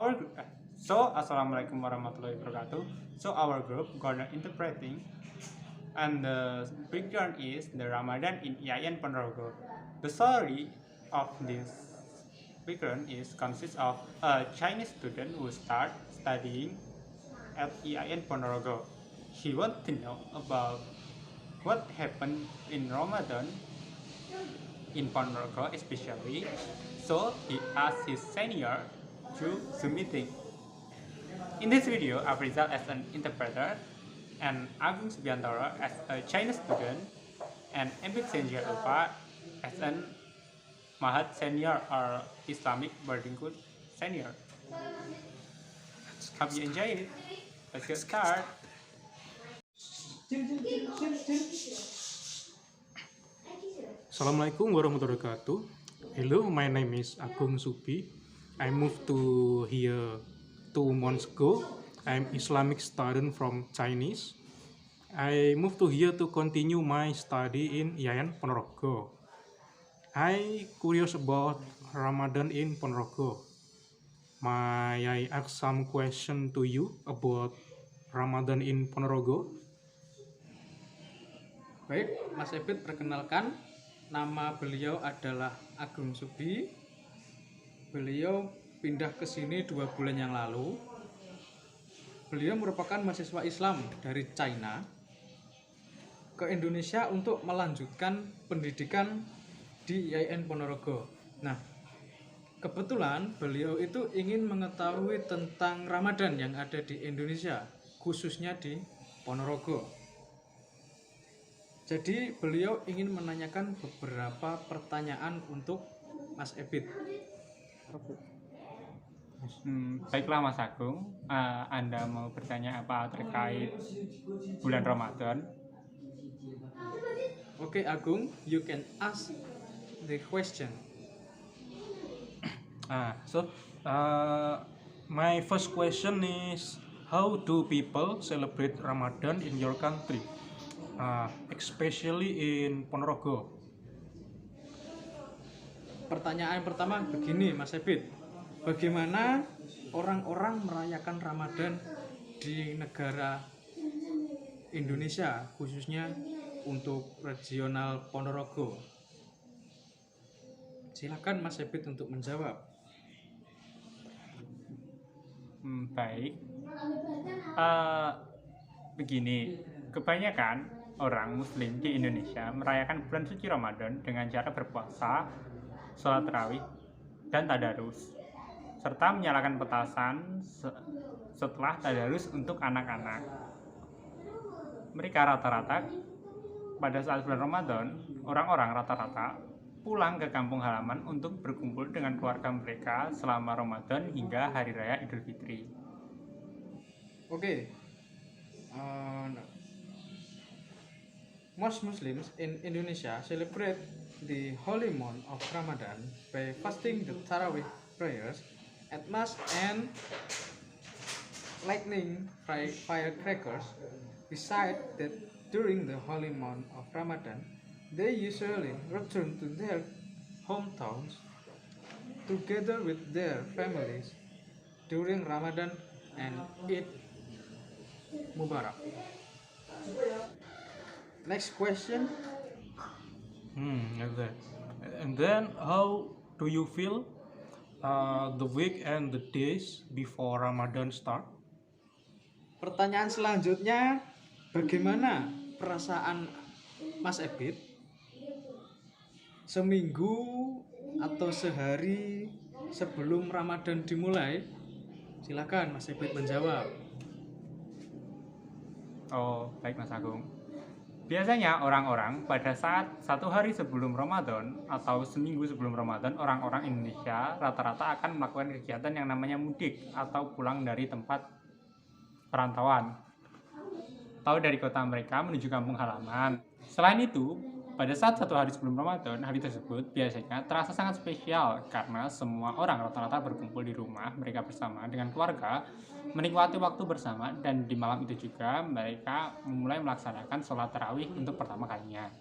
Our Assalamualaikum warahmatullahi wabarakatuh. So our group gonna interpreting, and the background is the Ramadan in IAIN Ponorogo. The story of this background is consists of a Chinese student who start studying at IAIN Ponorogo. He want to know about what happened in Ramadan in Ponorogo especially. So he asked his senior through Zoom meeting. In this video, Afrizal as an interpreter, and Agung Subiantoro as a Chinese student, and Ebit Senjia Ulfa as an Mahat senior or Islamic boarding school senior. Hope you enjoy it. Let's get started. Assalamualaikum warahmatullahi wabarakatuh. Hello, my name is Agung Supi. I moved to here 2 months ago. I'm Islamic student from Chinese. I moved to here to continue my study in IAIN Ponorogo. I curious about Ramadan in Ponorogo. May I ask some question to you about Ramadan in Ponorogo? Baik, Mas Ebit perkenalkan, nama beliau adalah Agung Subi. Beliau pindah ke sini 2 bulan yang lalu. Beliau merupakan mahasiswa Islam dari China ke Indonesia untuk melanjutkan pendidikan di IAIN Ponorogo. Nah, kebetulan beliau itu ingin mengetahui tentang Ramadan yang ada di Indonesia, khususnya di Ponorogo. Jadi beliau ingin menanyakan beberapa pertanyaan untuk Mas Ebit. Baiklah Mas Agung, Anda mau bertanya apa terkait bulan Ramadan? Oke Agung, you can ask the question. My first question is, how do people celebrate Ramadan in your country, especially in Ponorogo? Pertanyaan pertama begini Mas Ebit, bagaimana orang-orang merayakan Ramadan di negara Indonesia, khususnya untuk regional Ponorogo? Silakan Mas Ebit untuk menjawab. Baik. Begini, kebanyakan orang Muslim di Indonesia merayakan bulan suci Ramadan dengan cara berpuasa, sholat tarawih, dan tadarus, serta menyalakan petasan setelah tadarus untuk anak-anak. Mereka rata-rata pada saat bulan Ramadan, orang-orang rata-rata pulang ke kampung halaman untuk berkumpul dengan keluarga mereka selama Ramadan hingga Hari Raya Idul Fitri. Okay. Most Muslims in Indonesia celebrate the holy month of Ramadan by fasting the Tarawih prayers at Mass and lighting firecrackers. Besides that, during the holy month of Ramadan, they usually return to their hometowns together with their families during Ramadan and Eid Mubarak. Next question. Okay. And then, how do you feel the week and the days before Ramadan start? Pertanyaan selanjutnya, bagaimana perasaan Mas Ebit seminggu atau sehari sebelum Ramadan dimulai? Silakan Mas Ebit menjawab. Oh, baik Mas Agung. Biasanya orang-orang pada saat 1 hari sebelum Ramadan atau seminggu sebelum Ramadan, orang-orang Indonesia rata-rata akan melakukan kegiatan yang namanya mudik atau pulang dari tempat perantauan atau dari kota mereka menuju kampung halaman. Selain itu, pada saat 1 hari sebelum Ramadan, hari tersebut biasanya terasa sangat spesial karena semua orang rata-rata berkumpul di rumah mereka bersama dengan keluarga, menikmati waktu bersama, dan di malam itu juga mereka memulai melaksanakan sholat tarawih untuk pertama kalinya.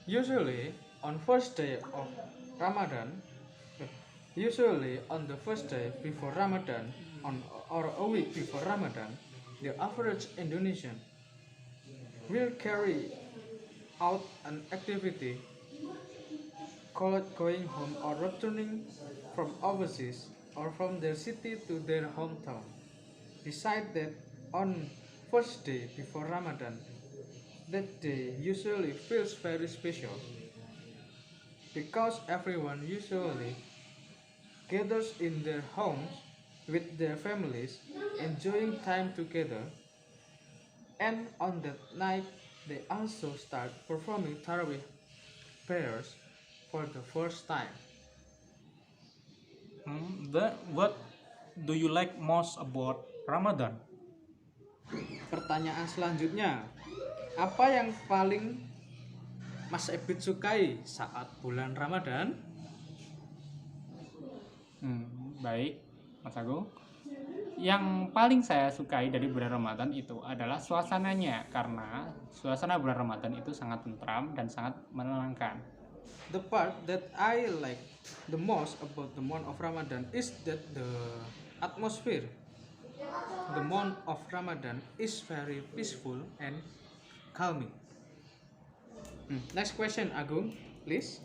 Usually on first day of Ramadan, Usually on the first day before Ramadan or a week before Ramadan, the average Indonesian will carry out an activity called going home or returning from overseas or from their city to their hometown. Besides that, on first day before Ramadan, that day usually feels very special because everyone usually gathers in their homes with their families, enjoying time together, and on that night they also start performing Tarawih prayers for the first time. What do you like most about Ramadan? Pertanyaan selanjutnya, apa yang paling Mas Ebit sukai saat bulan Ramadan? Baik, Mas Agung. Yang paling saya sukai dari bulan Ramadan itu adalah suasananya, karena suasana bulan Ramadan itu sangat tentram dan sangat menenangkan. The part that I like the most about the month of Ramadan is that the atmosphere. The month of Ramadan is very peaceful and calming. Next question, Agung, please.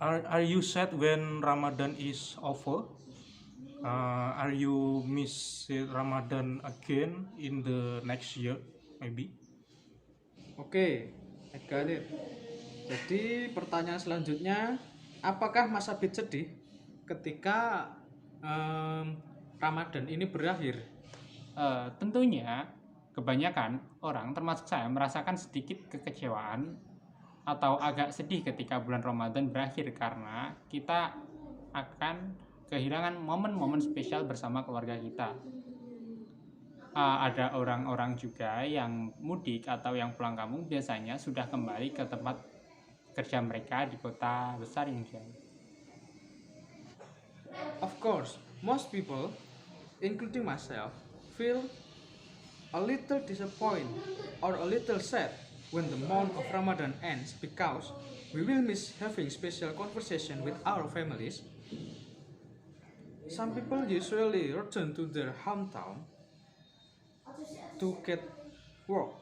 Are you sad when Ramadan is over? Are you miss Ramadan again in the next year, maybe? Oke, I got it. Jadi pertanyaan selanjutnya, apakah Mas Abid sedih ketika Ramadan ini berakhir? Tentunya kebanyakan orang termasuk saya merasakan sedikit kekecewaan atau agak sedih ketika bulan Ramadan berakhir, karena kita akan kehilangan momen-momen spesial bersama keluarga kita. Ada orang-orang juga yang mudik atau yang pulang kampung biasanya sudah kembali ke tempat kerja mereka di kota besar yang jauh. Of course, most people, including myself, feel a little disappointed or a little sad when the month of Ramadan ends because we will miss having special conversation with our families. Some people usually return to their hometown to get work.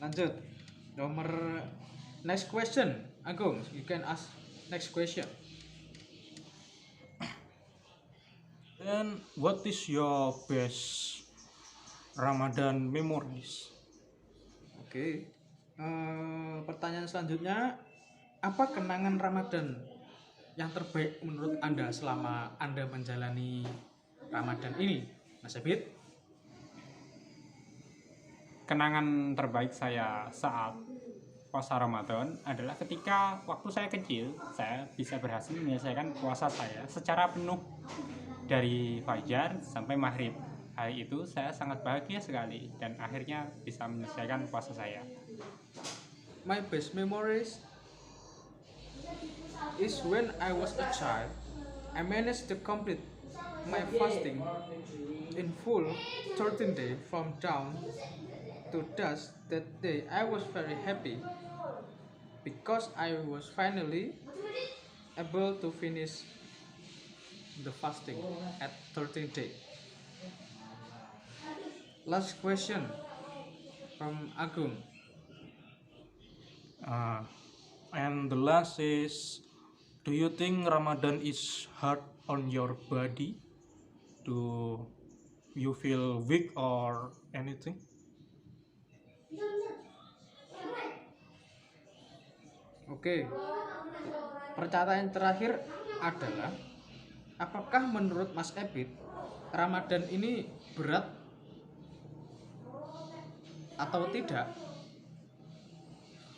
Lanjut. Next question. Agung, you can ask next question. And what is your best Ramadan memories? Oke. Pertanyaan selanjutnya, apa kenangan Ramadan yang terbaik menurut Anda selama Anda menjalani Ramadan ini, Mas Ebit? Kenangan terbaik saya saat puasa Ramadan adalah ketika waktu saya kecil, saya bisa berhasil menyelesaikan puasa saya secara penuh dari fajar sampai maghrib. Hari itu saya sangat bahagia sekali dan akhirnya bisa menyelesaikan puasa saya. My best memories is when I was a child. I managed to complete my fasting in full 13 days from dawn to dusk. That day I was very happy because I was finally able to finish the fasting at 13 days. Last question from Agung. And the last is, do you think Ramadan is hard on your body? Do you feel weak or anything? Oke. Pertanyaan terakhir adalah, apakah menurut Mas Ebit Ramadan ini berat atau tidak?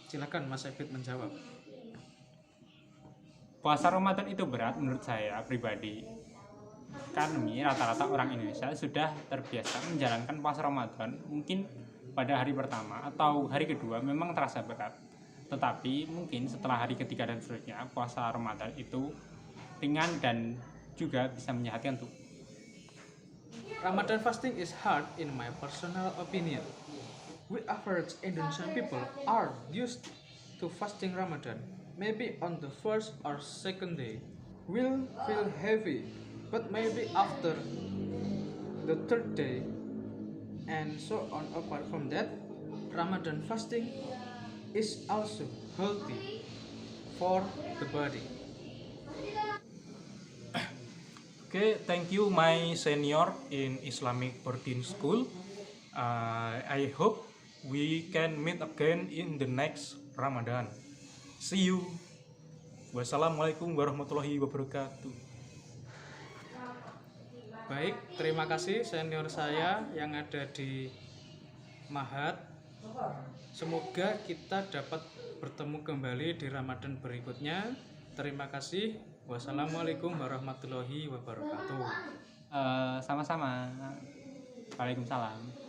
Silakan Mas Ebit menjawab. Puasa Ramadan itu berat menurut saya pribadi. Karena rata-rata orang Indonesia sudah terbiasa menjalankan puasa Ramadan. Mungkin pada hari pertama atau hari kedua memang terasa berat. Tetapi mungkin setelah hari ketiga dan seterusnya, puasa Ramadan itu ringan dan juga bisa menyehatkan tubuh. Ramadan fasting is hard in my personal opinion. We average Indonesian people are used to fasting Ramadan. Maybe on the first or second day will feel heavy, but maybe after the third day and so on. Apart from that, Ramadan fasting is also healthy for the body. Okay, thank you, my senior in Islamic boarding school. I hope we can meet again in the next Ramadan. See you. Wassalamualaikum warahmatullahi wabarakatuh. Baik, terima kasih senior saya yang ada di Mahat. Semoga kita dapat bertemu kembali di Ramadan berikutnya. Terima kasih. Wassalamualaikum warahmatullahi wabarakatuh. Sama-sama. Waalaikumsalam.